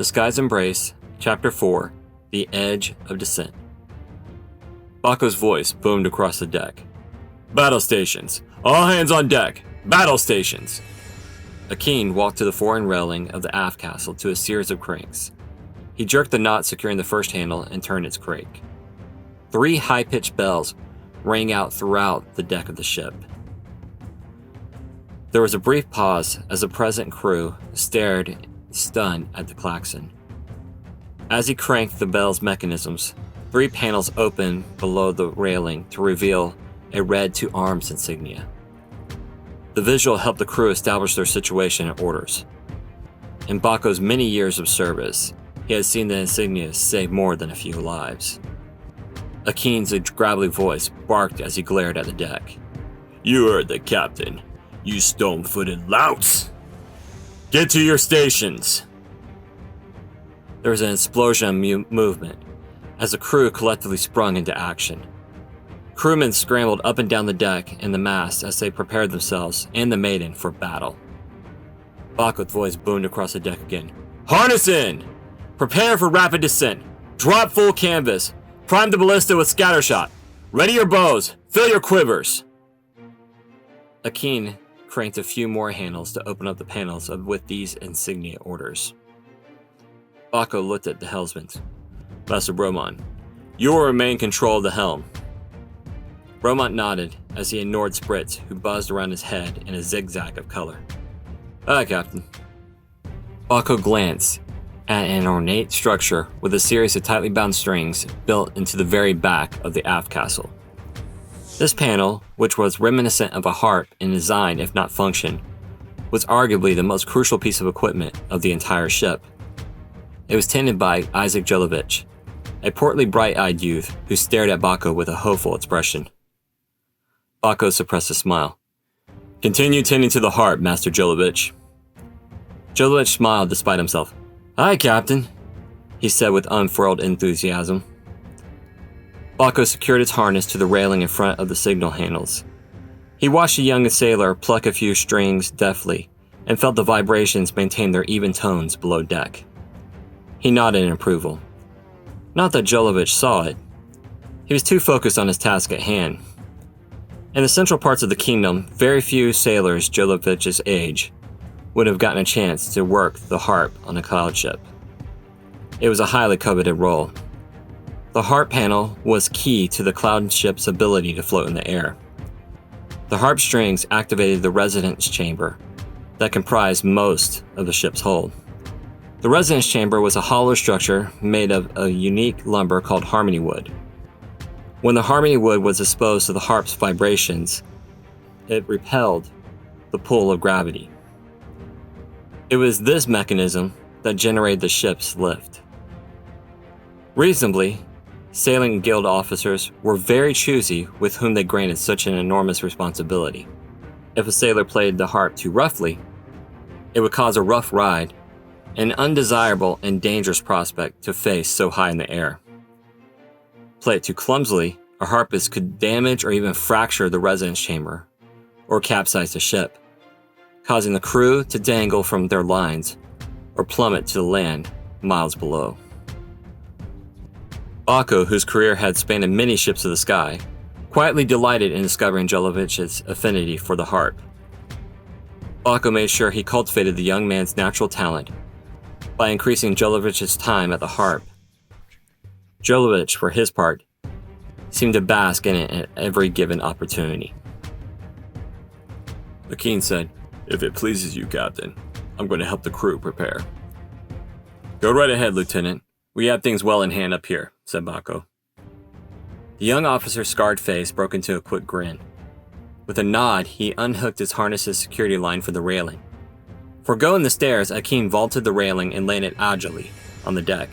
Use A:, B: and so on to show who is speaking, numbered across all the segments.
A: The Sky's Embrace, Chapter 4, The Edge of Descent. Bako's voice boomed across the deck. Battle stations! All hands on deck! Battle stations! Aakash walked to the foreign railing of the aft castle to a series of cranks. He jerked the knot securing the first handle and turned its crank. 3 high-pitched bells rang out throughout the deck of the ship. There was a brief pause as the present crew stared stunned at the klaxon. As he cranked the bell's mechanisms, 3 panels opened below the railing to reveal a red to arms insignia. The visual helped the crew establish their situation and orders. In Bako's many years of service, he had seen the insignia save more than a few lives. Akeen's gravelly voice barked as he glared at the deck. You heard the captain, you stone-footed louts! Get to your stations! There was an explosion of movement as the crew collectively sprung into action. Crewmen scrambled up and down the deck and the mast as they prepared themselves and the Maiden for battle. Bako's voice boomed across the deck again. Harness in! Prepare for rapid descent! Drop full canvas! Prime the ballista with scattershot! Ready your bows! Fill your quivers! Aakash cranked a few more handles to open up the panels with these insignia orders. Bako looked at the helmsman. Master Bromont, you will remain control of the helm. Bromont nodded as he ignored Spritz, who buzzed around his head in a zigzag of color. Aye, Captain. Bako glanced at an ornate structure with a series of tightly bound strings built into the very back of the aft castle. This panel, which was reminiscent of a harp in design if not function, was arguably the most crucial piece of equipment of the entire ship. It was tended by Isaac Jelovich, a portly bright-eyed youth who stared at Bako with a hopeful expression. Bako suppressed a smile. Continue tending to the harp, Master Jelovich. Jelovich smiled despite himself. Aye, Captain, he said with unfurled enthusiasm. Bako secured his harness to the railing in front of the signal handles. He watched the young sailor pluck a few strings deftly and felt the vibrations maintain their even tones below deck. He nodded in approval. Not that Jelovich saw it. He was too focused on his task at hand. In the central parts of the kingdom, very few sailors Jelovich's age would have gotten a chance to work the harp on a cloudship. It was a highly coveted role. The harp panel was key to the cloudship's ability to float in the air. The harp strings activated the resonance chamber that comprised most of the ship's hold. The resonance chamber was a hollow structure made of a unique lumber called harmony wood. When the harmony wood was exposed to the harp's vibrations, it repelled the pull of gravity. It was this mechanism that generated the ship's lift. Reasonably, sailing guild officers were very choosy with whom they granted such an enormous responsibility. If a sailor played the harp too roughly, it would cause a rough ride, an undesirable and dangerous prospect to face so high in the air. Play it too clumsily, a harpist could damage or even fracture the resonance chamber, or capsize the ship, causing the crew to dangle from their lines or plummet to the land miles below. Bako, whose career had spanned many ships of the sky, quietly delighted in discovering Jelovich's affinity for the harp. Bako made sure he cultivated the young man's natural talent by increasing Jelovich's time at the harp. Jelovich, for his part, seemed to bask in it at every given opportunity. Aakash said, If it pleases you, Captain, I'm going to help the crew prepare. Go right ahead, Lieutenant. We have things well in hand up here, said Bako. The young officer's scarred face broke into a quick grin. With a nod, he unhooked his harness's security line for the railing. Foregoing the stairs, Aakash vaulted the railing and landed agilely on the deck.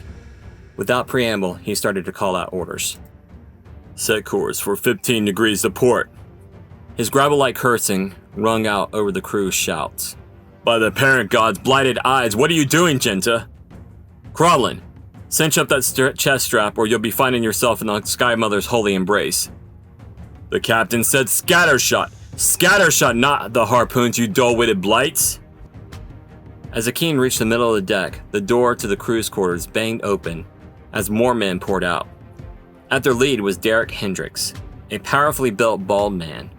A: Without preamble, he started to call out orders. Set course for 15 degrees to port. His gravel-like cursing rung out over the crew's shouts. By the parent god's blighted eyes, what are you doing, Genta? Crawlin, cinch up that chest strap or you'll be finding yourself in the Sky Mother's holy embrace. The captain said scattershot. Scattershot, not the harpoons, you dull-witted blights. As Aakash reached the middle of the deck, the door to the crew's quarters banged open as more men poured out. At their lead was Derek Hendricks, a powerfully built bald man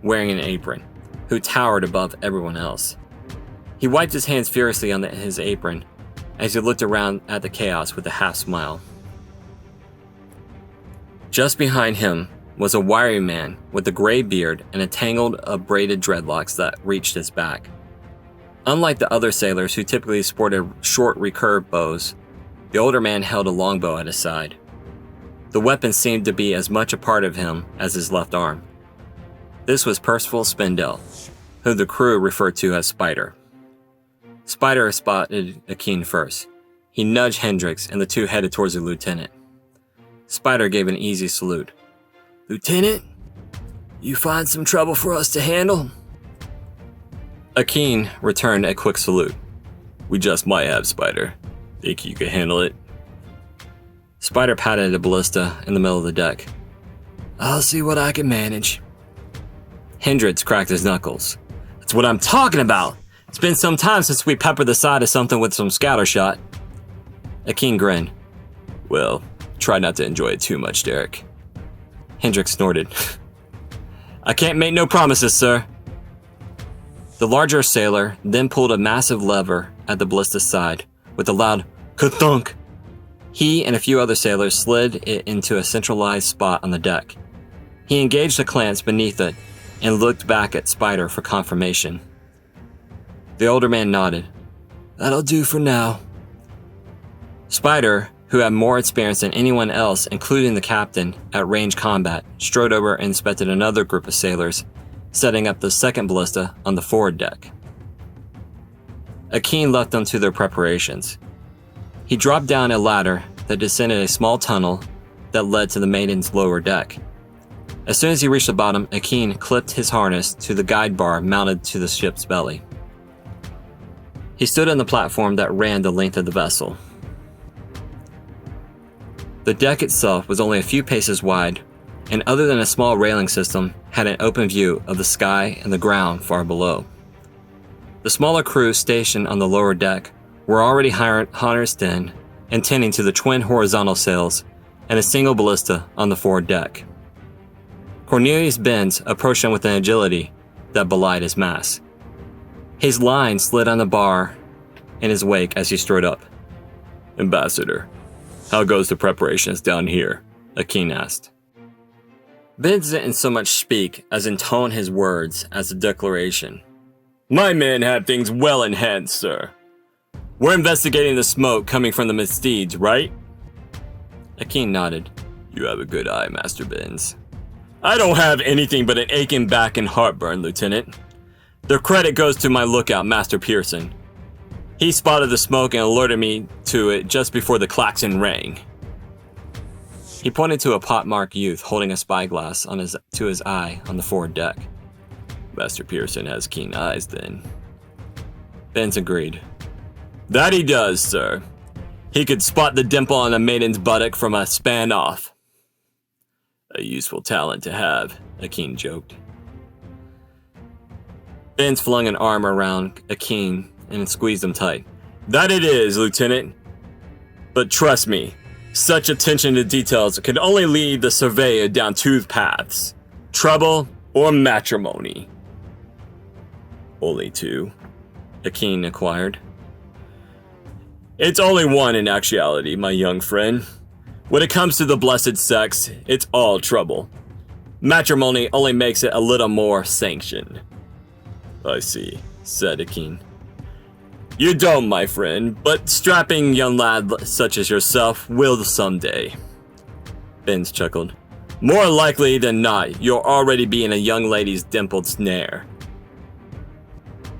A: wearing an apron, who towered above everyone else. He wiped his hands furiously on his apron as he looked around at the chaos with a half smile. Just behind him was a wiry man with a gray beard and a tangle of braided dreadlocks that reached his back. Unlike the other sailors who typically sported short recurved bows, the older man held a longbow at his side. The weapon seemed to be as much a part of him as his left arm. This was Percival Spindell, who the crew referred to as Spider. Spider spotted Aakash first. He nudged Hendricks and the two headed towards the lieutenant. Spider gave an easy salute. "Lieutenant, you find some trouble for us to handle?" Aakash returned a quick salute. "We just might have, Spider. Think you could handle it?" Spider patted a ballista in the middle of the deck. "I'll see what I can manage." Hendricks cracked his knuckles. "That's what I'm talking about! It's been some time since we peppered the side of something with some scatter shot." Aakash grinned. "Well, try not to enjoy it too much, Derek." Hendricks snorted. "I can't make no promises, sir." The larger sailor then pulled a massive lever at the ballista's side with a loud ka-thunk. He and a few other sailors slid it into a centralized spot on the deck. He engaged the clamps beneath it and looked back at Spider for confirmation. The older man nodded. "That'll do for now." Spider, who had more experience than anyone else, including the captain, at range combat, strode over and inspected another group of sailors, setting up the second ballista on the forward deck. Aakash left them to their preparations. He dropped down a ladder that descended a small tunnel that led to the Maiden's lower deck. As soon as he reached the bottom, Aakash clipped his harness to the guide bar mounted to the ship's belly. He stood on the platform that ran the length of the vessel. The deck itself was only a few paces wide, and other than a small railing system, had an open view of the sky and the ground far below. The smaller crew stationed on the lower deck were already harnessed in and tending to the twin horizontal sails and a single ballista on the forward deck. Cornelius Benz approached him with an agility that belied his mass. His line slid on the bar in his wake as he strode up. "Ambassador, how goes the preparations down here?" Aakash asked. Benz didn't so much speak as intone his words as a declaration. "My men have things well in hand, sir. We're investigating the smoke coming from the misdeeds, right?" Aakash nodded. "You have a good eye, Master Benz." "I don't have anything but an aching back and heartburn, Lieutenant. The credit goes to my lookout, Master Pearson. He spotted the smoke and alerted me to it just before the klaxon rang." He pointed to a pockmarked youth holding a spyglass to his eye on the forward deck. "Master Pearson has keen eyes, then." Benz agreed. "That he does, sir. He could spot the dimple on a maiden's buttock from a span off." "A useful talent to have," Aakash joked. Benz flung an arm around Aakash and squeezed him tight. "That it is, Lieutenant. But trust me, such attention to details can only lead the surveyor down two paths: trouble or matrimony." "Only two?" Aakash inquired. "It's only one in actuality, my young friend. When it comes to the blessed sex, it's all trouble. Matrimony only makes it a little more sanctioned." "I see," said Aakash. "You don't, my friend, but strapping young lad such as yourself will someday." Benz chuckled. "More likely than not, you'll already be in a young lady's dimpled snare."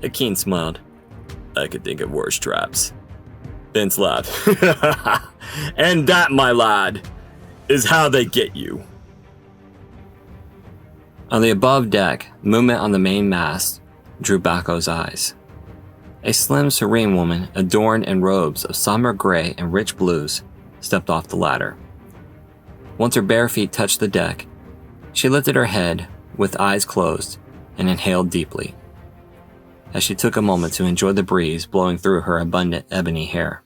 A: Aakash smiled. "I could think of worse traps." Benz laughed. "And that, my lad, is how they get you." On the above deck, movement on the main mast drew Baco's eyes. A slim, serene woman, adorned in robes of somber gray and rich blues, stepped off the ladder. Once her bare feet touched the deck, she lifted her head with eyes closed and inhaled deeply. as she took a moment to enjoy the breeze blowing through her abundant ebony hair.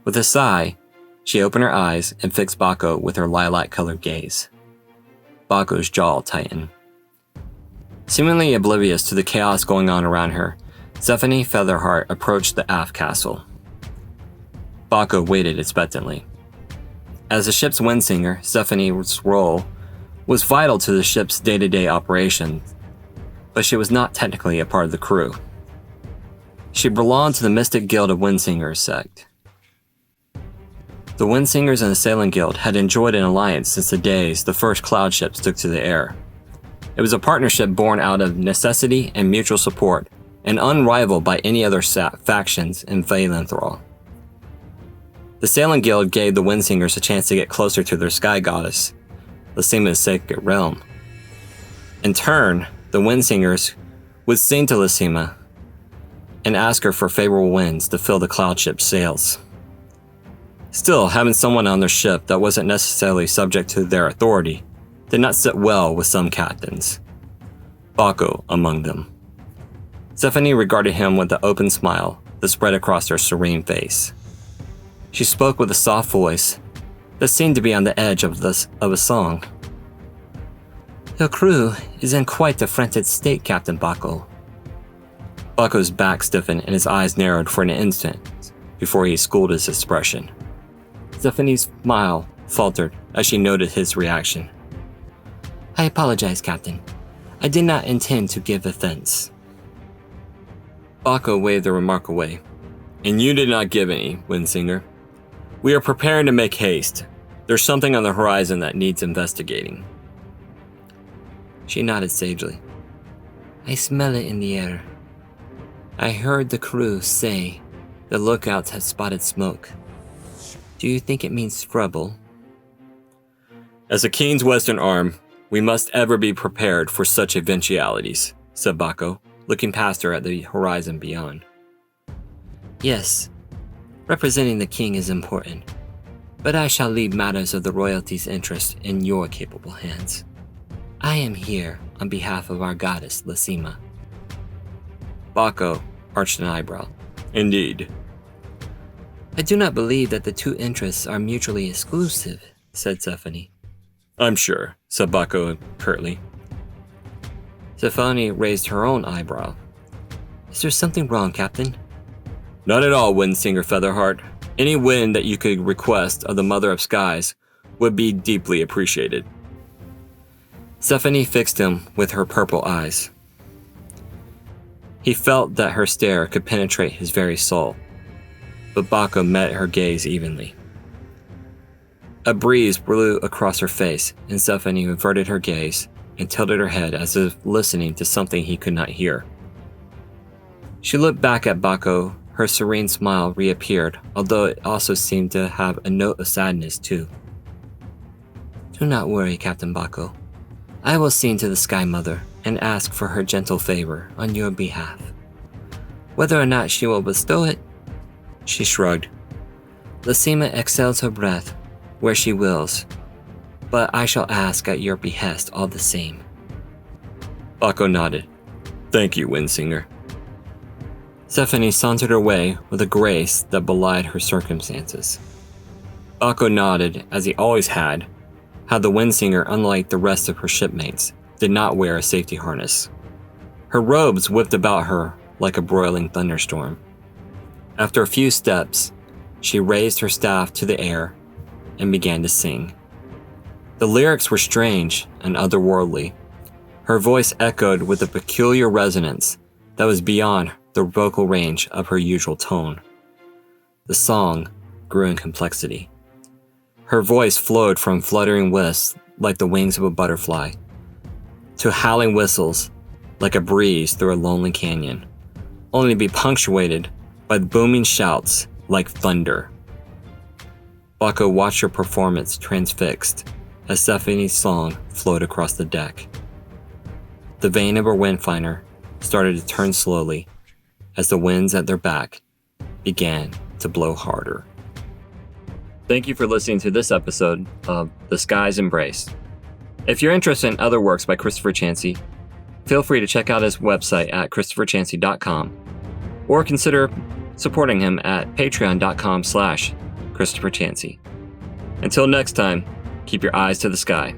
A: With a sigh, she opened her eyes and fixed Bako with her lilac-colored gaze. Bako's jaw tightened. Seemingly oblivious to the chaos going on around her, Stephanie Featherheart approached the aft castle. Bako waited expectantly. As the ship's windsinger, Stephanie's role was vital to the ship's day-to-day operations, but she was not technically a part of the crew. She belonged to the Mystic Guild of Windsingers sect. The Windsingers and the Sailing Guild had enjoyed an alliance since the days the first Cloudships took to the air. It was a partnership born out of necessity and mutual support, and unrivaled by any other factions in Valenthal. The Sailing Guild gave the Windsingers a chance to get closer to their sky goddess, Lysima's sacred realm. In turn, the Windsingers would sing to Lysima and ask her for favorable winds to fill the Cloudship's sails. Still, having someone on their ship that wasn't necessarily subject to their authority did not sit well with some captains, Bako among them. Stephanie regarded him with an open smile that spread across her serene face. She spoke with a soft voice that seemed to be on the edge of a song. "Your crew is in quite a frantic state, Captain Bako." Bako's back stiffened and his eyes narrowed for an instant before he schooled his expression. Stephanie's smile faltered as she noted his reaction. "I apologize, Captain. I did not intend to give offense." Bako waved the remark away. "And you did not give any, Windsinger. We are preparing to make haste. There's something on the horizon that needs investigating." She nodded sagely. "I smell it in the air. I heard the crew say the lookouts have spotted smoke. Do you think it means trouble?" "As a King's Western Arm, we must ever be prepared for such eventualities," said Bako, looking past her at the horizon beyond. "Yes, representing the king is important, but I shall leave matters of the royalty's interest in your capable hands. I am here on behalf of our goddess, Lysima." Bako arched an eyebrow. "Indeed." "I do not believe that the two interests are mutually exclusive," said Stephanie. "I'm sure," said Bako curtly. Stephanie raised her own eyebrow. "Is there something wrong, Captain?" "Not at all, Windsinger Featherheart. Any wind that you could request of the Mother of Skies would be deeply appreciated." Stephanie fixed him with her purple eyes. He felt that her stare could penetrate his very soul, but Bako met her gaze evenly. A breeze blew across her face, and Stephanie averted her gaze and tilted her head as if listening to something he could not hear. She looked back at Bako. Her serene smile reappeared, although it also seemed to have a note of sadness too. "Do not worry, Captain Bako. I will sing to the Sky Mother and ask for her gentle favor on your behalf. Whether or not she will bestow it," she shrugged. "Lysima exhales her breath where she wills, but I shall ask at your behest all the same." Bako nodded. "Thank you, Windsinger." Stephanie sauntered away with a grace that belied her circumstances. Bako nodded, as he always had, how the Windsinger, unlike the rest of her shipmates, did not wear a safety harness. Her robes whipped about her like a broiling thunderstorm. After a few steps, she raised her staff to the air and began to sing. The lyrics were strange and otherworldly. Her voice echoed with a peculiar resonance that was beyond the vocal range of her usual tone. The song grew in complexity. Her voice flowed from fluttering wisps like the wings of a butterfly to howling whistles like a breeze through a lonely canyon, only to be punctuated by booming shouts like thunder. Bako watched her performance transfixed as Stephanie's song flowed across the deck. The vane of her windfinder started to turn slowly as the winds at their back began to blow harder. Thank you for listening to this episode of The Sky's Embrace. If you're interested in other works by Christopher Chancy, feel free to check out his website at ChristopherChancy.com or consider supporting him at patreon.com/ChristopherChancy. Until next time, keep your eyes to the sky.